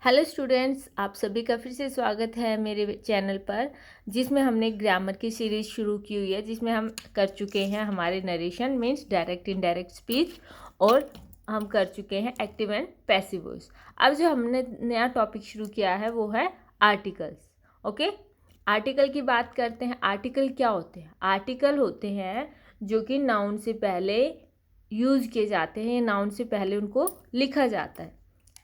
Hello students, आप सभी का फिर से स्वागत है मेरे चैनल पर, जिसमें हमने ग्रामर की सीरीज़ शुरू की हुई है, जिसमें हम कर चुके हैं हमारे narration means direct indirect speech, और हम कर चुके हैं एक्टिव एंड पैसिव वॉइस। अब जो हमने नया टॉपिक शुरू किया है वो है आर्टिकल्स। ओके, आर्टिकल की बात करते हैं। आर्टिकल क्या होते हैं? आर्टिकल होते हैं जो कि नाउन से पहले यूज़ किए जाते हैं, नाउन से पहले उनको लिखा जाता है।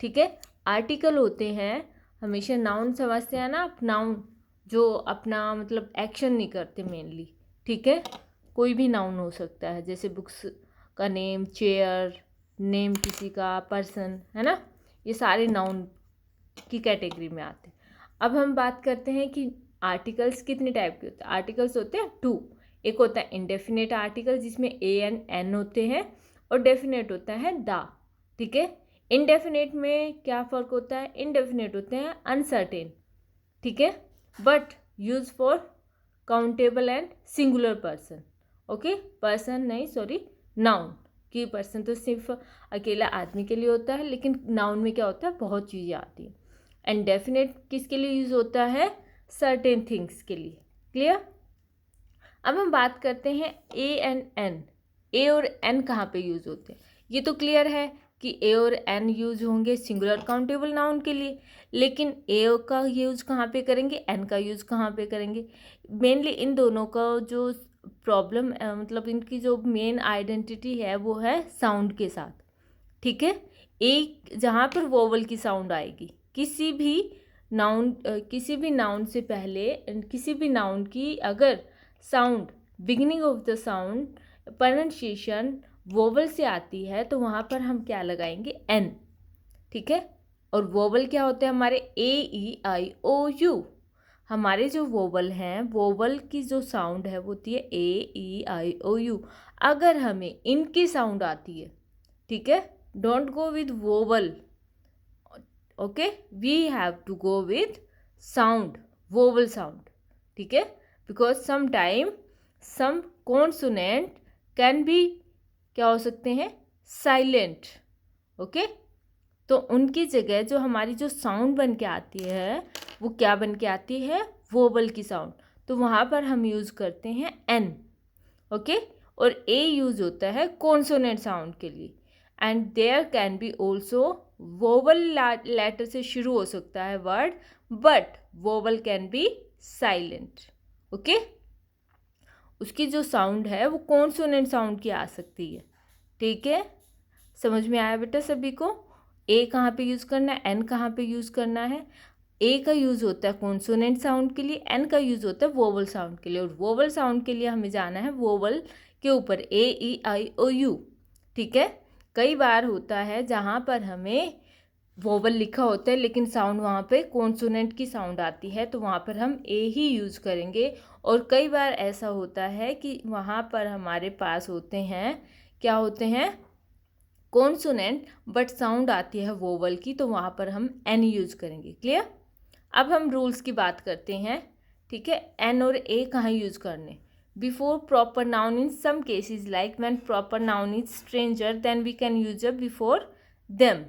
ठीक है, आर्टिकल होते हैं, हमेशा नाउन समझते हैं ना आप, नाउन जो अपना मतलब एक्शन नहीं करते मेनली। ठीक है, कोई भी नाउन हो सकता है, जैसे बुक्स का नेम, चेयर, नेम किसी का, पर्सन, है ना, ये सारे नाउन की कैटेगरी में आते हैं। अब हम बात करते हैं कि आर्टिकल्स कितने टाइप के होते हैं। आर्टिकल्स होते हैं टू। एक होता है इंडेफिनेट आर्टिकल जिसमें ए एंड एन होते हैं, और डेफिनेट होता है द। ठीक है, इनडेफिनेट में क्या फ़र्क होता है? इनडेफिनेट होते हैं अनसर्टेन, ठीक है, but use for countable and singular person. Okay, person नहीं, सॉरी, नाउन। कि पर्सन तो सिर्फ अकेला आदमी के लिए होता है, लेकिन नाउन में क्या होता है, बहुत चीज़ें आती हैं। एंड डेफिनेट किसके लिए यूज़ होता है? सर्टेन थिंग्स के लिए। क्लियर? अब हम बात करते हैं ए एंड एन। ए और एन कहाँ पे यूज़ होते हैं? ये तो क्लियर है कि ए और एन यूज होंगे सिंगुलर काउंटेबल नाउन के लिए, लेकिन ए का यूज़ कहाँ पे करेंगे, एन का यूज़ कहाँ पे करेंगे? मेनली इन दोनों का जो प्रॉब्लम मतलब इनकी जो मेन आइडेंटिटी है वो है साउंड के साथ। ठीक है, एक जहाँ पर वोवल की साउंड आएगी किसी भी नाउन से पहले, किसी भी नाउन की अगर sound, beginning of the sound pronunciation vowel से आती है तो वहाँ पर हम क्या लगाएंगे? एन। ठीक है, और वोवल क्या होते हैं हमारे? ए ई आई ओ यू। हमारे जो वोवल हैं, वोवल की जो साउंड है वो होती है ए ई आई ओ यू। अगर हमें इनकी साउंड आती है, ठीक है, don't go with vowel, okay, we have to go with sound, vowel sound. ठीक है, because some time some consonant can be क्या हो सकते हैं? साइलेंट। ओके, तो उनकी जगह जो हमारी जो साउंड बन के आती है वो क्या बन के आती है? वोवल की साउंड। तो वहाँ पर हम यूज़ करते हैं एन। ओके, और ए यूज़ होता है कॉन्सोनेंट साउंड के लिए। And there can be also vowel letter से शुरू हो सकता है word, but vowel can be silent. Okay, उसकी जो साउंड है वो कॉन्सोनेंट साउंड की आ सकती है। ठीक है, समझ में आया बेटा सभी को? ए कहाँ पे यूज़ करना है, एन कहाँ पे यूज़ करना है? ए का यूज़ होता है कॉन्सोनेंट साउंड के लिए, एन का यूज़ होता है वोवल साउंड के लिए, और वोवल साउंड के लिए हमें जाना है वोवल के ऊपर, ए ई आई ओ यू। ठीक है, कई बार होता है जहाँ पर हमें वोवल लिखा होता है लेकिन साउंड वहाँ पे कॉन्सोनेंट की साउंड आती है, तो वहाँ पर हम ए ही यूज़ करेंगे। और कई बार ऐसा होता है कि वहाँ पर हमारे पास होते हैं, क्या होते हैं? कॉन्सोनेंट, बट साउंड आती है वोवल की, तो वहाँ पर हम एन यूज़ करेंगे। क्लियर? अब हम रूल्स की बात करते हैं। ठीक है, एन और ए कहाँ यूज़ करने? Before proper noun in some cases, like when proper noun is stranger then we can use a before them.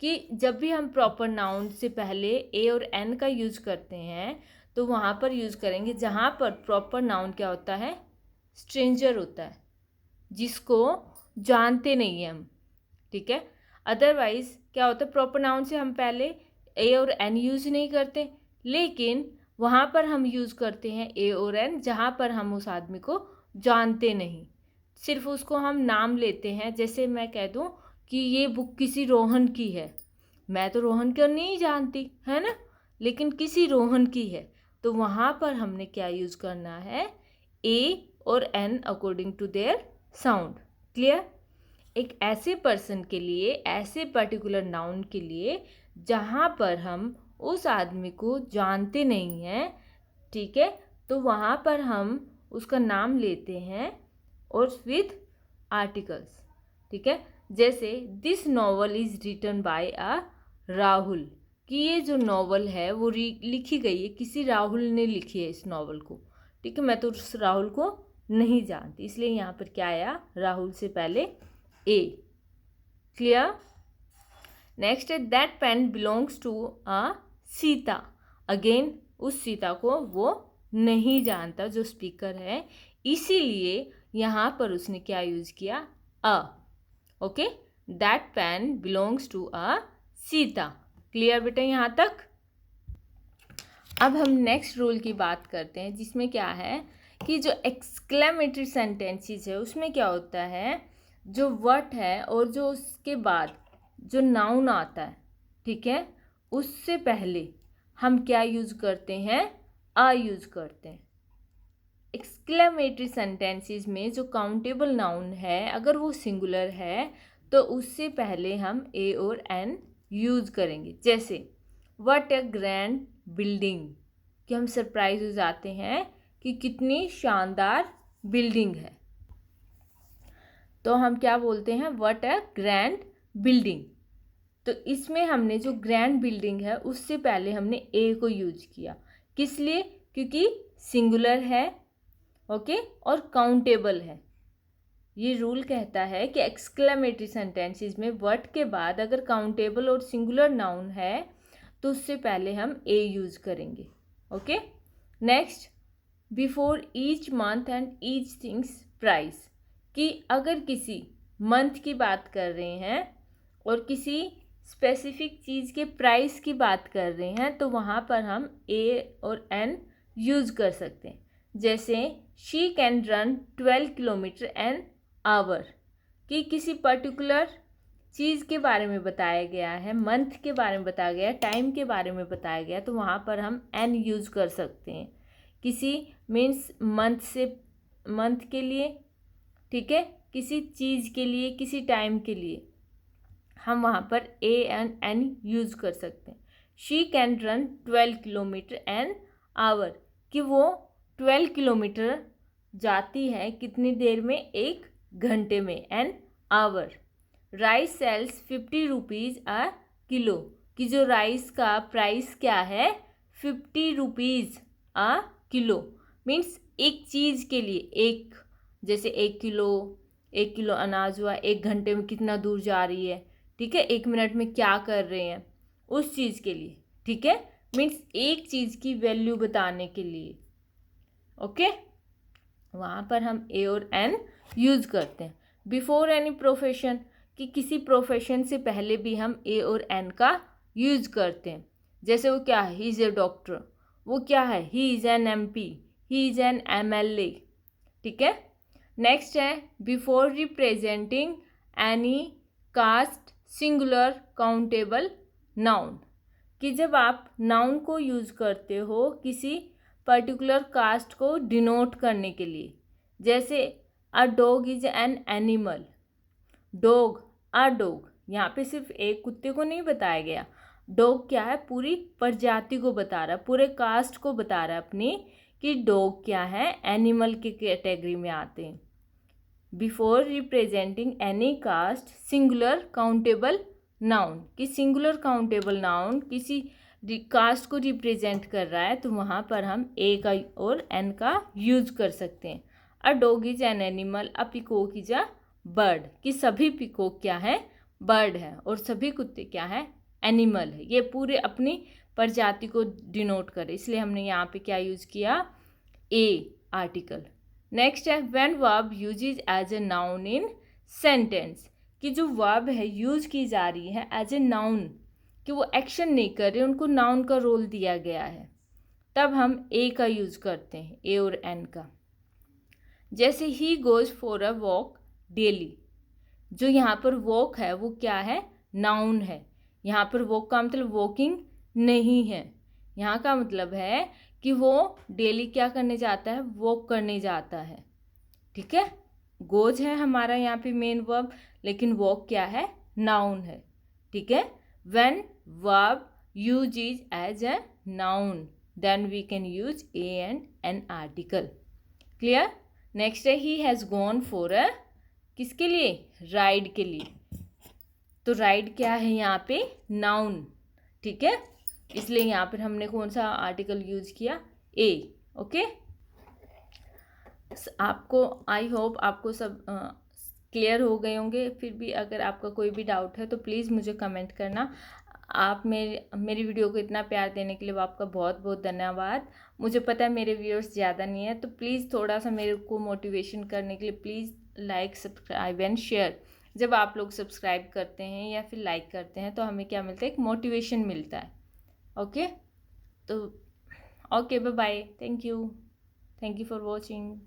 कि जब भी हम प्रॉपर नाउन से पहले ए और एन का यूज़ करते हैं तो वहाँ पर यूज़ करेंगे जहाँ पर प्रॉपर नाउन क्या होता है? स्ट्रेंजर होता है, जिसको जानते नहीं हैं हम। ठीक है, अदरवाइज क्या होता है? प्रॉपर नाउन से हम पहले ए और एन यूज़ नहीं करते, लेकिन वहाँ पर हम यूज़ करते हैं ए और एन जहाँ पर हम उस आदमी को जानते नहीं, सिर्फ उसको हम नाम लेते हैं। जैसे मैं कह दूँ कि ये बुक किसी रोहन की है, मैं तो रोहन को नहीं जानती, है ना, लेकिन किसी रोहन की है, तो वहाँ पर हमने क्या यूज़ करना है? ए और an according to their sound. Clear? एक ऐसे पर्सन के लिए, ऐसे पर्टिकुलर नाउन के लिए जहाँ पर हम उस आदमी को जानते नहीं हैं, ठीक है, तो वहाँ पर हम उसका नाम लेते हैं और विथ आर्टिकल्स। ठीक है, जैसे this novel is written by a Rahul, कि ये जो नॉवल है वो लिखी गई है, किसी राहुल ने लिखी है इस नॉवल को। ठीक है, मैं तो उस राहुल को नहीं जानती, इसलिए यहाँ पर क्या आया? राहुल से पहले ए। क्लियर? नेक्स्ट है that pen belongs to a Sita. Again उस सीता को वो नहीं जानता जो स्पीकर है, इसीलिए यहाँ पर उसने क्या यूज किया, a. Okay, that pen belongs to a Sita. Clear बेटा यहाँ तक। अब हम नेक्स्ट रूल की बात करते हैं, जिसमें क्या है कि जो एक्सक्लेमेटरी सेंटेंसेस है उसमें क्या होता है, जो वर्ड है और जो उसके बाद जो नाउन आता है, ठीक है, उससे पहले हम क्या यूज करते हैं, आ यूज करते हैं। एक्सक्लेमेटरी सेंटेंसेस में जो काउंटेबल नाउन है अगर वो सिंगुलर है तो उससे पहले हम ए और एन यूज करेंगे। जैसे व्हाट अ ग्रैंड बिल्डिंग, कि हम सरप्राइज हो जाते हैं कि कितनी शानदार बिल्डिंग है, तो हम क्या बोलते हैं, व्हाट अ ग्रैंड बिल्डिंग। तो इसमें हमने जो ग्रैंड बिल्डिंग है उससे पहले हमने ए को यूज किया, किस लिए, क्योंकि सिंगुलर है, ओके, और काउंटेबल है। ये रूल कहता है कि एक्सक्लेमेटरी सेंटेंसेस में वर्ड के बाद अगर काउंटेबल और सिंगुलर नाउन है तो उससे पहले हम ए यूज करेंगे। Okay, next, before each month and each things price, कि अगर किसी मंथ की बात कर रहे हैं और किसी स्पेसिफिक चीज़ के प्राइस की बात कर रहे हैं तो वहाँ पर हम ए और एन यूज़ कर सकते हैं। जैसे she can run 12 kilometre an hour, कि किसी पर्टिकुलर चीज़ के बारे में बताया गया है, मंथ के बारे में बताया गया है, टाइम के बारे में बताया गया है, तो वहाँ पर हम एन यूज़ कर सकते हैं। किसी मीन्स मंथ के लिए, ठीक है, किसी चीज़ के लिए, किसी टाइम के लिए हम वहाँ पर ए एंड एन यूज़ कर सकते हैं। She can run 12 kilometre an hour, कि वो 12 किलोमीटर जाती है कितनी देर में, 1 घंटे में, an hour. Rice sells 50 rupees a kilo, कि जो राइस का प्राइस क्या है, 50 रुपीज़ अ किलो, मीन्स एक चीज़ के लिए, एक जैसे 1 किलो अनाज हुआ, 1 घंटे में कितना दूर जा रही है, ठीक है, 1 मिनट में क्या कर रहे हैं उस चीज़ के लिए, ठीक है, मीन्स एक चीज़ की वैल्यू बताने के लिए। ओके, वहाँ पर हम ए और एन यूज़ करते हैं। बिफोर एनी प्रोफेशन, कि किसी प्रोफेशन से पहले भी हम ए और एन का यूज़ करते हैं। जैसे वो क्या है, ही इज़ ए डॉक्टर, वो क्या है, he is an MP, he is an MLA, ठीक है। नेक्स्ट है before representing any caste singular countable noun, कि जब आप नाउन को यूज़ करते हो किसी पर्टिकुलर कास्ट को डिनोट करने के लिए। जैसे a dog is an animal, dog, a dog, यहाँ पे सिर्फ एक कुत्ते को नहीं बताया गया, डॉग क्या है, पूरी प्रजाति को बता रहा है, पूरे कास्ट को बता रहा है अपनी, कि डॉग क्या है, एनिमल की कैटेगरी में आते हैं। Before representing any caste singular countable noun, कि सिंगुलर काउंटेबल नाउन किसी कास्ट को रिप्रेजेंट कर रहा है तो वहाँ पर हम ए का और एन का यूज कर सकते हैं। A dog is an animal, a peacock is a bird, कि सभी पिकॉक क्या है, बर्ड है, और सभी कुत्ते क्या है, एनिमल है। ये पूरे अपनी प्रजाति को डिनोट करे, इसलिए हमने यहाँ पे क्या यूज किया, ए आर्टिकल। नेक्स्ट है when verb uses as a noun in sentence, कि जो वर्ब है यूज की जा रही है एज ए नाउन, कि वो एक्शन नहीं कर रहे, उनको नाउन का रोल दिया गया है, तब हम ए का यूज करते हैं, ए और एन का। जैसे he goes for a walk daily, जो यहाँ पर वॉक है वो क्या है, नाउन है। यहाँ पर वॉक का मतलब वॉकिंग नहीं है, यहाँ का मतलब है कि वो डेली क्या करने जाता है, वॉक करने जाता है, ठीक है। गोज है हमारा यहाँ पे मेन वर्ब, लेकिन वॉक क्या है, नाउन है, ठीक है। When verb use is as a noun then we can use a and an article. Clear. Next है he has gone for a, किसके लिए, राइड के लिए, तो राइड क्या है यहाँ पे, नाउन, ठीक है, इसलिए यहाँ पर हमने कौन सा आर्टिकल यूज किया, ए। ओके, आपको आई होप आपको सब क्लियर हो गए होंगे। फिर भी अगर आपका कोई भी डाउट है तो प्लीज़ मुझे कमेंट करना। आप मेरी वीडियो को इतना प्यार देने के लिए आपका बहुत बहुत धन्यवाद। मुझे पता है मेरे व्यूअर्स ज़्यादा नहीं है, तो प्लीज़ थोड़ा सा मेरे को मोटिवेशन करने के लिए please like, subscribe and share. जब आप लोग सब्सक्राइब करते हैं या फिर लाइक करते हैं तो हमें क्या मिलता है, एक मोटिवेशन मिलता है। ओके, तो okay, bye bye, thank you for watching.